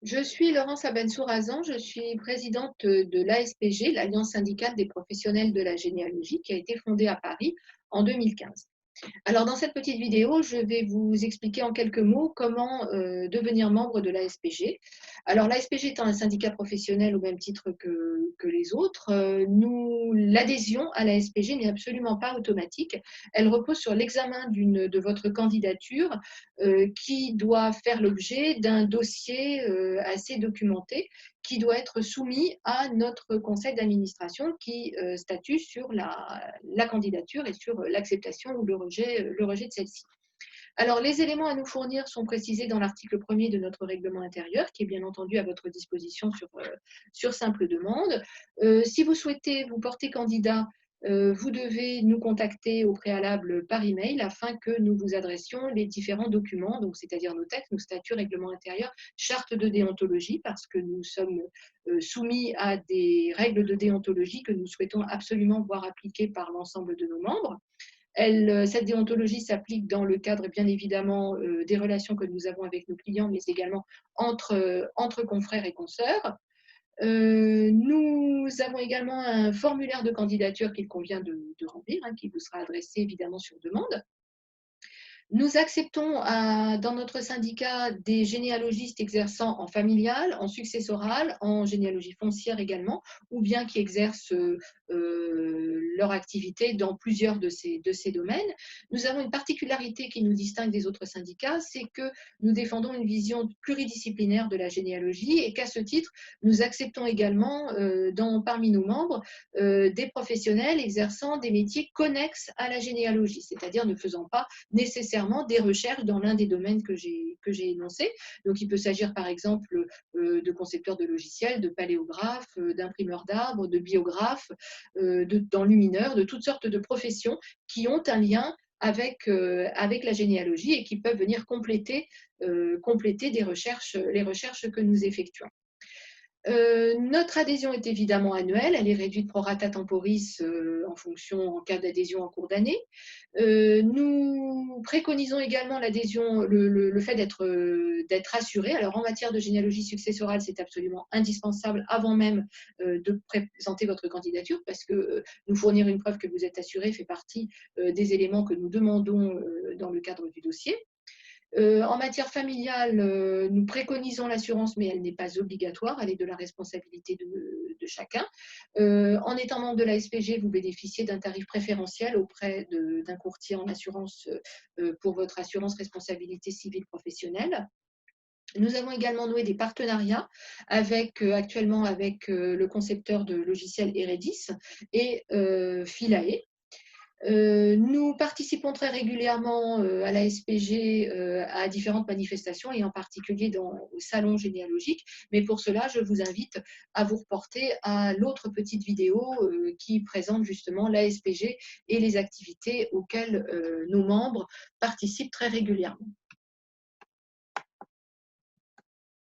Je suis Laurence Abensour-Hazan, je suis présidente de l'ASPG, l'Alliance syndicale des professionnels de la généalogie, qui a été fondée à Paris en 2015. Alors, dans cette petite vidéo, je vais vous expliquer en quelques mots comment devenir membre de l'ASPG. Alors, l'ASPG étant un syndicat professionnel au même titre que les autres, l'adhésion à l'ASPG n'est absolument pas automatique. Elle repose sur l'examen de votre candidature qui doit faire l'objet d'un dossier assez documenté qui doit être soumis à notre conseil d'administration qui statue sur la candidature et sur l'acceptation ou le rejet de celle-ci. Alors, les éléments à nous fournir sont précisés dans l'article 1er de notre règlement intérieur, qui est bien entendu à votre disposition sur simple demande. Si vous souhaitez vous porter candidat, vous devez nous contacter au préalable par email afin que nous vous adressions les différents documents, donc c'est-à-dire nos textes, nos statuts, règlements intérieurs, charte de déontologie, parce que nous sommes soumis à des règles de déontologie que nous souhaitons absolument voir appliquées par l'ensemble de nos membres. Cette déontologie s'applique dans le cadre, bien évidemment, des relations que nous avons avec nos clients, mais également entre confrères et consoeurs. Nous avons également un formulaire de candidature qu'il convient de remplir, hein, qui vous sera adressé évidemment sur demande. Nous acceptons dans notre syndicat des généalogistes exerçant en familial, en successoral, en généalogie foncière également, ou bien qui exercent leur activité dans plusieurs de ces domaines. Nous avons une particularité qui nous distingue des autres syndicats, c'est que nous défendons une vision pluridisciplinaire de la généalogie et qu'à ce titre, nous acceptons également parmi nos membres des professionnels exerçant des métiers connexes à la généalogie, c'est-à-dire ne faisant pas nécessairement des recherches dans l'un des domaines que j'ai énoncés. Donc, il peut s'agir par exemple de concepteurs de logiciels, de paléographes, d'imprimeurs d'arbres, de biographes, d'enlumineurs, de toutes sortes de professions qui ont un lien avec la généalogie et qui peuvent venir compléter les recherches que nous effectuons. Notre adhésion est évidemment annuelle, elle est réduite pro rata temporis en cas d'adhésion en cours d'année. Nous préconisons également l'adhésion, le fait d'être assuré. Alors, en matière de généalogie successorale, c'est absolument indispensable avant même de présenter votre candidature, parce que nous fournir une preuve que vous êtes assuré fait partie des éléments que nous demandons dans le cadre du dossier. En matière familiale, nous préconisons l'assurance, mais elle n'est pas obligatoire, elle est de la responsabilité de chacun. En étant membre de la SPG, vous bénéficiez d'un tarif préférentiel auprès d'un courtier en assurance pour votre assurance responsabilité civile professionnelle. Nous avons également noué des partenariats actuellement avec le concepteur de logiciels Eredis et Philae. Nous participons très régulièrement à la SPG à différentes manifestations et en particulier au salon généalogique. Mais pour cela, je vous invite à vous reporter à l'autre petite vidéo qui présente justement la SPG et les activités auxquelles nos membres participent très régulièrement.